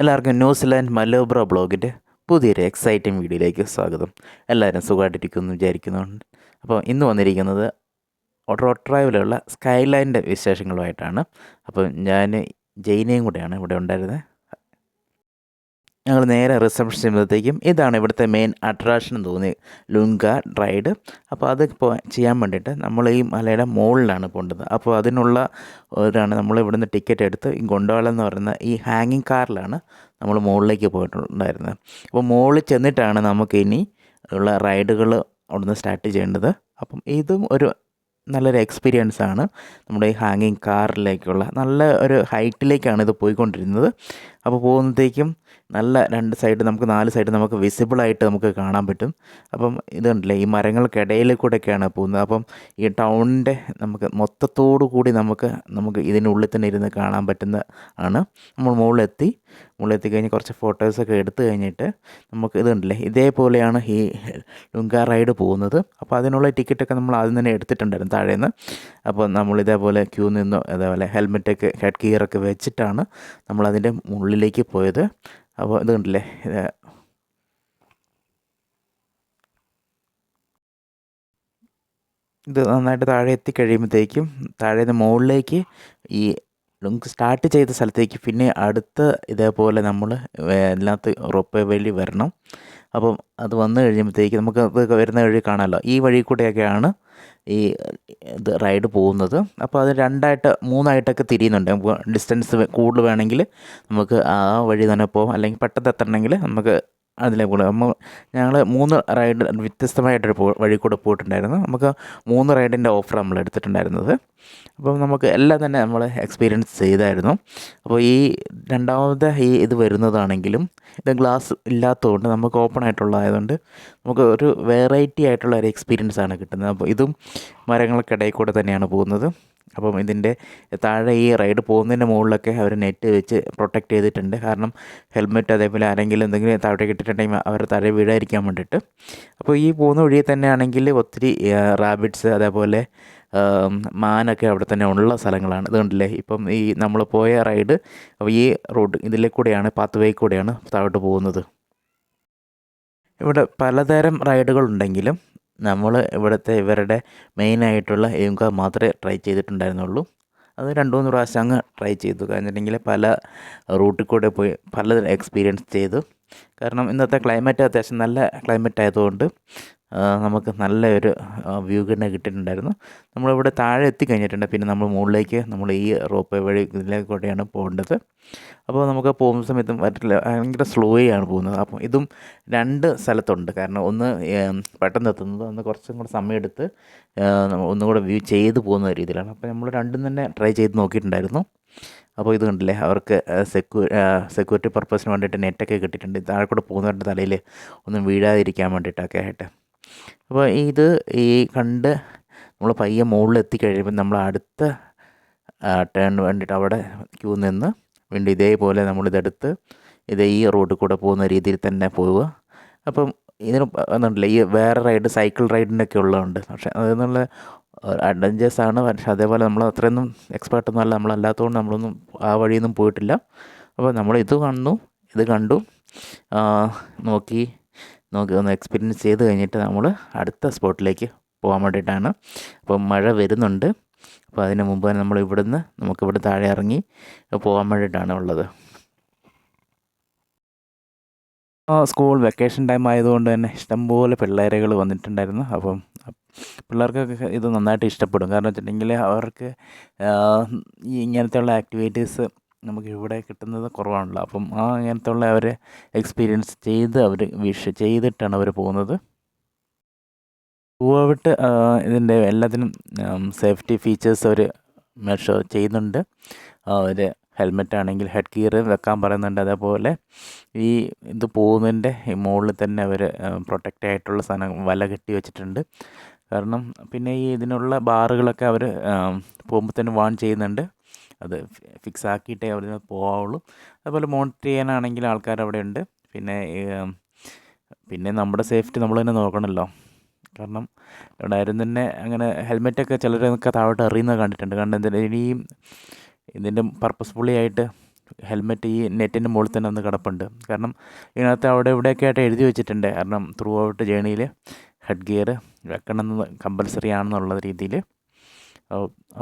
എല്ലാവർക്കും ന്യൂസിലാൻഡ് മലോബ്ര ബ്ലോഗിൻ്റെ പുതിയൊരു എക്സൈറ്റിംഗ് വീഡിയോയിലേക്ക് സ്വാഗതം. എല്ലാവരും സുഖമായിട്ടിരിക്കുന്നു വിചാരിക്കുന്നുണ്ട്. അപ്പോൾ ഇന്ന് വന്നിരിക്കുന്നത് റോട്രാവിലുള്ള സ്കൈലൈൻ്റെ വിശേഷങ്ങളുമായിട്ടാണ്. അപ്പോൾ ഞാൻ ജെയിനയും കൂടെയാണ് ഇവിടെ ഉണ്ടായിരുന്നത്. ഞങ്ങൾ നേരെ റിസപ്ഷൻ ചെയ്യുമ്പോഴത്തേക്കും ഇതാണ് ഇവിടുത്തെ മെയിൻ അട്രാക്ഷൻ തോന്നി, ലുങ്ക റൈഡ്. അപ്പോൾ അത് ചെയ്യാൻ വേണ്ടിയിട്ട് നമ്മൾ ഈ മലയുടെ മുകളിലാണ് പോകേണ്ടത്. അപ്പോൾ അതിനുള്ള നമ്മൾ ഇവിടുന്ന് ടിക്കറ്റ് എടുത്ത് ഈ ഗൊണ്ടോള എന്ന് പറയുന്ന ഈ ഹാങ്ങിങ് കാറിലാണ് നമ്മൾ മുകളിലേക്ക് പോയിട്ടുണ്ടായിരുന്നത്. അപ്പോൾ മുകളിൽ ചെന്നിട്ടാണ് നമുക്കിനി ഉള്ള റൈഡുകൾ അവിടുന്ന് സ്റ്റാർട്ട് ചെയ്യേണ്ടത്. അപ്പം ഇതും ഒരു നല്ലൊരു എക്സ്പീരിയൻസ് ആണ്. നമ്മുടെ ഈ ഹാങ്ങിങ് കാറിലേക്കുള്ള നല്ല ഒരു ഹൈറ്റിലേക്കാണ് ഇത് പോയിക്കൊണ്ടിരുന്നത്. അപ്പോൾ പോകുന്നതേക്കും നല്ല 2 സൈഡ് നമുക്ക് 4 സൈഡ് നമുക്ക് വിസിബിളായിട്ട് നമുക്ക് കാണാൻ പറ്റും. അപ്പം ഇത് കണ്ടില്ലേ, ഈ മരങ്ങൾക്കിടയിൽ കൂടെയൊക്കെയാണ് പോകുന്നത്. അപ്പം ഈ ടൗണിൻ്റെ നമുക്ക് മൊത്തത്തോടു കൂടി നമുക്ക് ഇതിനുള്ളിൽ തന്നെ ഇരുന്ന് കാണാൻ പറ്റുന്ന ആണ്. നമ്മൾ മുകളിലെത്തി കഴിഞ്ഞ് കുറച്ച് ഫോട്ടോസൊക്കെ എടുത്തു കഴിഞ്ഞിട്ട് നമുക്ക് ഇത് കണ്ടില്ലേ, ഇതേപോലെയാണ് ഈ ലുങ്ക റൈഡ് പോകുന്നത്. അപ്പോൾ അതിനുള്ള ടിക്കറ്റൊക്കെ നമ്മൾ ആദ്യം തന്നെ എടുത്തിട്ടുണ്ടായിരുന്നു താഴേന്ന്. അപ്പോൾ നമ്മളിതേപോലെ ക്യൂ നിന്നു, അതേപോലെ ഹെൽമെറ്റൊക്കെ ഹെഡ് ഗിയറൊക്കെ വെച്ചിട്ടാണ് നമ്മളതിൻ്റെ മുകളിലേക്ക് പോയത്. അപ്പോൾ ഇത് കണ്ടില്ലേ, ഇത് നന്നായിട്ട് താഴെ എത്തിക്കഴിയുമ്പോഴത്തേക്കും താഴേന്ന് മുകളിലേക്ക് ഈ നമുക്ക് സ്റ്റാർട്ട് ചെയ്ത സ്ഥലത്തേക്ക് പിന്നെ അടുത്ത് ഇതേപോലെ നമ്മൾ എല്ലാത്ത് റോപ്പ് വഴി വരണം. അപ്പം അത് വന്നു കഴിയുമ്പോഴത്തേക്ക് നമുക്ക് അത് വരുന്ന വഴി കാണാമല്ലോ, ഈ വഴി കൂടെയൊക്കെയാണ് ഈ ഇത് റൈഡ് പോകുന്നത്. അപ്പോൾ അത് 3ആയിട്ടൊക്കെ തിരിയുന്നുണ്ട്. നമുക്ക് ഡിസ്റ്റൻസ് കൂടുതൽ വേണമെങ്കിൽ നമുക്ക് ആ വഴി തന്നെ പോകാം, അല്ലെങ്കിൽ പെട്ടെന്ന് എത്തണമെങ്കിൽ നമുക്ക് അതിലെ കൂടെ ഞങ്ങൾ 3 റൈഡ് വ്യത്യസ്തമായിട്ടൊരു വഴി കൂടെ പോയിട്ടുണ്ടായിരുന്നു. നമുക്ക് 3 റൈഡിൻ്റെ ഓഫർ നമ്മൾ എടുത്തിട്ടുണ്ടായിരുന്നത്. അപ്പം നമുക്ക് എല്ലാം തന്നെ നമ്മൾ എക്സ്പീരിയൻസ് ചെയ്തായിരുന്നു. അപ്പോൾ ഈ രണ്ടാമത്തെ ഇത് വരുന്നതാണെങ്കിലും ഇത് ഗ്ലാസ് ഇല്ലാത്തതുകൊണ്ട് നമുക്ക് ഓപ്പൺ ആയിട്ടുള്ളതായതുകൊണ്ട് നമുക്ക് ഒരു വെറൈറ്റി ആയിട്ടുള്ള ഒരു എക്സ്പീരിയൻസ് ആണ് കിട്ടുന്നത്. അപ്പോൾ ഇതും മരങ്ങൾക്കിടയിൽ കൂടെ തന്നെയാണ് പോകുന്നത്. അപ്പം ഇതിൻ്റെ താഴെ ഈ റൈഡ് പോകുന്നതിൻ്റെ മുകളിലൊക്കെ അവർ നെറ്റ് വെച്ച് പ്രൊട്ടക്റ്റ് ചെയ്തിട്ടുണ്ട്. കാരണം ഹെൽമെറ്റ് അതേപോലെ ആരെങ്കിലും എന്തെങ്കിലും താഴേക്ക് ഇട്ടിട്ടുണ്ടെങ്കിൽ അവർ താഴെ വീഴാതിരിക്കാൻ വേണ്ടിയിട്ട്. അപ്പോൾ ഈ പോകുന്ന വഴിയിൽ തന്നെയാണെങ്കിൽ ഒത്തിരി റാബിറ്റ്സ് അതേപോലെ മാനൊക്കെ അവിടെ തന്നെ ഉള്ള സ്ഥലങ്ങളാണ്. ഇത് കണ്ടില്ലേ, ഇപ്പം ഈ നമ്മൾ പോയ റൈഡ് അപ്പോൾ ഈ റോഡ് ഇതിലെ കൂടെയാണ്, പാത്ത് വേ കൂടെയാണ് താഴോട്ട് പോകുന്നത്. ഇവിടെ പലതരം റൈഡുകളുണ്ടെങ്കിലും നമ്മൾ ഇവരുടെ മെയിനായിട്ടുള്ള യുങ്ക മാത്രമേ ട്രൈ ചെയ്തിട്ടുണ്ടായിരുന്നുള്ളൂ. അത് 2-3 പ്രാവശ്യം അങ്ങ് ട്രൈ ചെയ്തു കഴിഞ്ഞിട്ടുണ്ടെങ്കിൽ പല റൂട്ടിൽ കൂടെ പോയി പലതരം എക്സ്പീരിയൻസ് ചെയ്തു. കാരണം ഇന്നത്തെ ക്ലൈമറ്റ് അത്യാവശ്യം നല്ല ക്ലൈമറ്റ് ആയതുകൊണ്ട് നമുക്ക് നല്ലൊരു വ്യൂ തന്നെ കിട്ടിയിട്ടുണ്ടായിരുന്നു. നമ്മളിവിടെ താഴെ എത്തിക്കഴിഞ്ഞിട്ടുണ്ട്. പിന്നെ നമ്മൾ മുകളിലേക്ക് നമ്മൾ ഈ റോപ്പ് വഴി ഇതിലേക്കൂടെയാണ് പോകേണ്ടത്. അപ്പോൾ നമുക്ക് പോകുന്ന സമയത്തും പറ്റില്ല, ഭയങ്കര സ്ലോയാണ് പോകുന്നത്. അപ്പം ഇതും 2 സ്ഥലത്തുണ്ട്. കാരണം ഒന്ന് പെട്ടെന്ന് എത്തുന്നത്, ഒന്ന് കുറച്ചും കൂടെ സമയമെടുത്ത് ഒന്നുകൂടെ വ്യൂ ചെയ്ത് പോകുന്ന രീതിയിലാണ്. അപ്പോൾ നമ്മൾ രണ്ടും തന്നെ ട്രൈ ചെയ്ത് നോക്കിയിട്ടുണ്ടായിരുന്നു. അപ്പോൾ ഇത് കണ്ടില്ലേ, അവർക്ക് സെക്യൂരിറ്റി പർപ്പസിന് വേണ്ടിയിട്ട് നെറ്റൊക്കെ കിട്ടിയിട്ടുണ്ട്. താഴെ കൂടെ പോകുന്നവരുടെ തലയിൽ ഒന്നും വീഴാതിരിക്കാൻ വേണ്ടിയിട്ടൊക്കെ ആയിട്ട്. അപ്പോൾ കണ്ട് നമ്മൾ പയ്യെ മുകളിൽ എത്തിക്കഴിയുമ്പോൾ നമ്മൾ അടുത്ത ടേണിന് വേണ്ടിയിട്ട് അവിടെ ക്യൂ നിന്ന് വീണ്ടും ഇതേപോലെ നമ്മളിതെടുത്ത് ഈ റോഡിൽ കൂടെ പോകുന്ന രീതിയിൽ തന്നെ പോവുക. അപ്പം ഇതിന് എന്നുണ്ടല്ലേ, ഈ വേറെ റൈഡ് സൈക്കിൾ റൈഡിനൊക്കെ ഉള്ളതുണ്ട്. പക്ഷേ അതെന്നുള്ള അഡ്വഞ്ചേഴ്സാണ്. പക്ഷേ അതേപോലെ നമ്മൾ അത്രയൊന്നും എക്സ്പേർട്ടൊന്നും അല്ല, നമ്മളല്ലാത്തതുകൊണ്ട് നമ്മളൊന്നും ആ വഴിയൊന്നും പോയിട്ടില്ല. അപ്പോൾ നമ്മൾ ഇത് കണ്ടു നോക്കി ഒന്ന് എക്സ്പീരിയൻസ് ചെയ്ത് കഴിഞ്ഞിട്ട് നമ്മൾ അടുത്ത സ്പോട്ടിലേക്ക് പോകാൻ വേണ്ടിയിട്ടാണ്. അപ്പം മഴ വരുന്നുണ്ട്. അപ്പോൾ അതിന് മുമ്പ് തന്നെ നമുക്കിവിടെ താഴെ ഇറങ്ങി പോകാൻ വേണ്ടിയിട്ടാണ് ഉള്ളത്. സ്കൂൾ വെക്കേഷൻ ടൈം ആയതുകൊണ്ട് തന്നെ ഇഷ്ടംപോലെ പിള്ളേരുകൾ വന്നിട്ടുണ്ടായിരുന്നു. അപ്പം പിള്ളേർക്കൊക്കെ ഇത് നന്നായിട്ട് ഇഷ്ടപ്പെടും. കാരണം വെച്ചിട്ടുണ്ടെങ്കിൽ അവർക്ക് ഇങ്ങനത്തെ ഉള്ള ആക്ടിവിറ്റീസ് നമുക്ക് ഇവിടെ കിട്ടുന്നത് കുറവാണല്ലോ. അപ്പം ഇങ്ങനത്തെ ഉള്ള അവർ എക്സ്പീരിയൻസ് ചെയ്തിട്ടാണ് അവർ പോകുന്നത്. ത്രൂഔട്ട് ഇതിൻ്റെ എല്ലാത്തിനും സേഫ്റ്റി ഫീച്ചേഴ്സ് അവർ മെഷർ ചെയ്യുന്നുണ്ട്. അവർ ഹെൽമെറ്റ് ആണെങ്കിൽ ഹെഡ് ഗിയർ വെക്കാൻ പറയുന്നുണ്ട്. അതേപോലെ ഇത് പോകുന്നതിൻ്റെ മുകളിൽ തന്നെ അവർ പ്രൊട്ടക്റ്റ് ആയിട്ടുള്ള വല കെട്ടി വെച്ചിട്ടുണ്ട്. കാരണം പിന്നെ ഇതിനുള്ള ബാറുകളൊക്കെ അവർ പോകുമ്പോൾ തന്നെ വാൺ ചെയ്യുന്നുണ്ട്. അത് ഫിക്സ് ആക്കിയിട്ടേ അവർ പോകാവുള്ളൂ. അതുപോലെ മോണിറ്റർ ചെയ്യാനാണെങ്കിൽ ആൾക്കാർ അവിടെ ഉണ്ട്. പിന്നെ നമ്മുടെ സേഫ്റ്റി നമ്മൾ തന്നെ നോക്കണമല്ലോ. കാരണം ഇവിടെ ആരും തന്നെ അങ്ങനെ ഹെൽമെറ്റൊക്കെ ചിലരൊക്കെ താഴോട്ട് എറിയുന്നത് കണ്ടിട്ടുണ്ട്. കാരണം ഇതിൻ്റെ പർപ്പസ്ഫുള്ളി ആയിട്ട് ഹെൽമെറ്റ് ഈ നെറ്റിൻ്റെ മുകളിൽ തന്നെ ഒന്ന് കിടപ്പുണ്ട്. കാരണം ഇതിനകത്ത് അവിടെ ഇവിടെയൊക്കെ ആയിട്ട് എഴുതി വെച്ചിട്ടുണ്ട്. കാരണം ത്രൂ ഔട്ട് ജേണിയിൽ ഹെഡ് ഗിയർ വെക്കണമെന്ന് കമ്പൽസറി ആണെന്നുള്ള രീതിയിൽ.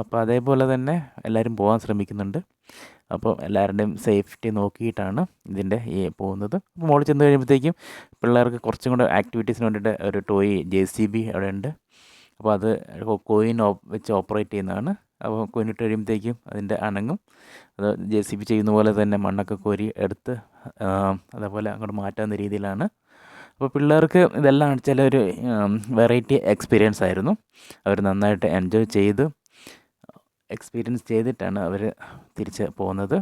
അപ്പോൾ അതേപോലെ തന്നെ എല്ലാവരും പോകാൻ ശ്രമിക്കുന്നുണ്ട്. അപ്പോൾ എല്ലാവരുടെയും സേഫ്റ്റി നോക്കിയിട്ടാണ് ഇതിൻ്റെ ഈ പോകുന്നത്. അപ്പോൾ മുകളിൽ ചെന്ന് കഴിയുമ്പോഴത്തേക്കും പിള്ളേർക്ക് കുറച്ചും കൂടെ ആക്ടിവിറ്റീസിന് വേണ്ടിയിട്ട് ഒരു ടോയ് JCB അവിടെ ഉണ്ട്. അപ്പോൾ അത് കോയിൻ വെച്ച് ഓപ്പറേറ്റ് ചെയ്യുന്നതാണ്. അപ്പോൾ കോയിനിട്ട് കഴിയുമ്പോഴത്തേക്കും അതിൻ്റെ അനങ്ങും. അത് JCB ചെയ്യുന്ന പോലെ തന്നെ മണ്ണൊക്കെ കോരി എടുത്ത് അതേപോലെ അങ്ങോട്ട് മാറ്റാവുന്ന രീതിയിലാണ്. അപ്പോൾ പിള്ളേർക്ക് ഇതെല്ലാം വെച്ചാൽ ഒരു വെറൈറ്റി എക്സ്പീരിയൻസ് ആയിരുന്നു. അവർ നന്നായിട്ട് എൻജോയ് എക്സ്പീരിയൻസ് ചെയ്തിട്ടാണ് അവർ തിരിച്ച് പോകുന്നത്.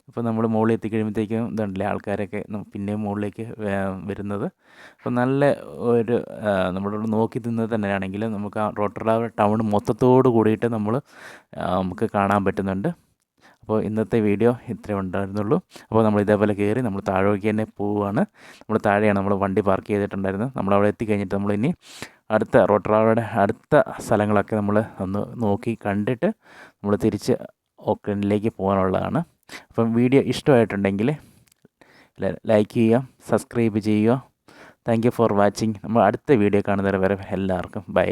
അപ്പോൾ നമ്മൾ മുകളിൽ എത്തിക്കഴിയുമ്പോഴത്തേക്കും ഇതുണ്ടല്ലേ ആൾക്കാരൊക്കെ പിന്നെയും മുകളിലേക്ക് വരുന്നത്. അപ്പോൾ നല്ല ഒരു നമ്മളോട് നോക്കി നിന്നത് തന്നെയാണെങ്കിൽ നമുക്ക് ആ റോട്ടർഡാം ടൗൺ മൊത്തത്തോട് കൂടിയിട്ട് നമുക്ക് കാണാൻ പറ്റുന്നുണ്ട്. അപ്പോൾ ഇന്നത്തെ വീഡിയോ ഇത്രേ ഉണ്ടായിരുന്നുള്ളൂ. അപ്പോൾ നമ്മൾ ഇതേപോലെ കയറി നമ്മൾ താഴേക്ക് തന്നെ പോവുകയാണ്. നമ്മൾ താഴെയാണ് നമ്മൾ വണ്ടി പാർക്ക് ചെയ്തിട്ടുണ്ടായിരുന്നത്. നമ്മളവിടെ എത്തിക്കഴിഞ്ഞിട്ട് നമ്മളിനി അടുത്ത റോട്ടറാവയുടെ അടുത്ത സ്ഥലങ്ങളൊക്കെ നമ്മൾ ഒന്ന് നോക്കി കണ്ടിട്ട് നമ്മൾ തിരിച്ച് ഓക്ലൻഡിലേക്ക് പോകാനുള്ളതാണ്. അപ്പം വീഡിയോ ഇഷ്ടമായിട്ടുണ്ടെങ്കിൽ ലൈക്ക് ചെയ്യുക, സബ്സ്ക്രൈബ് ചെയ്യുക. Thank you for watching. നമ്മൾ അടുത്ത വീഡിയോ കാണുന്നവരെ വരെ എല്ലാവർക്കും ബൈ.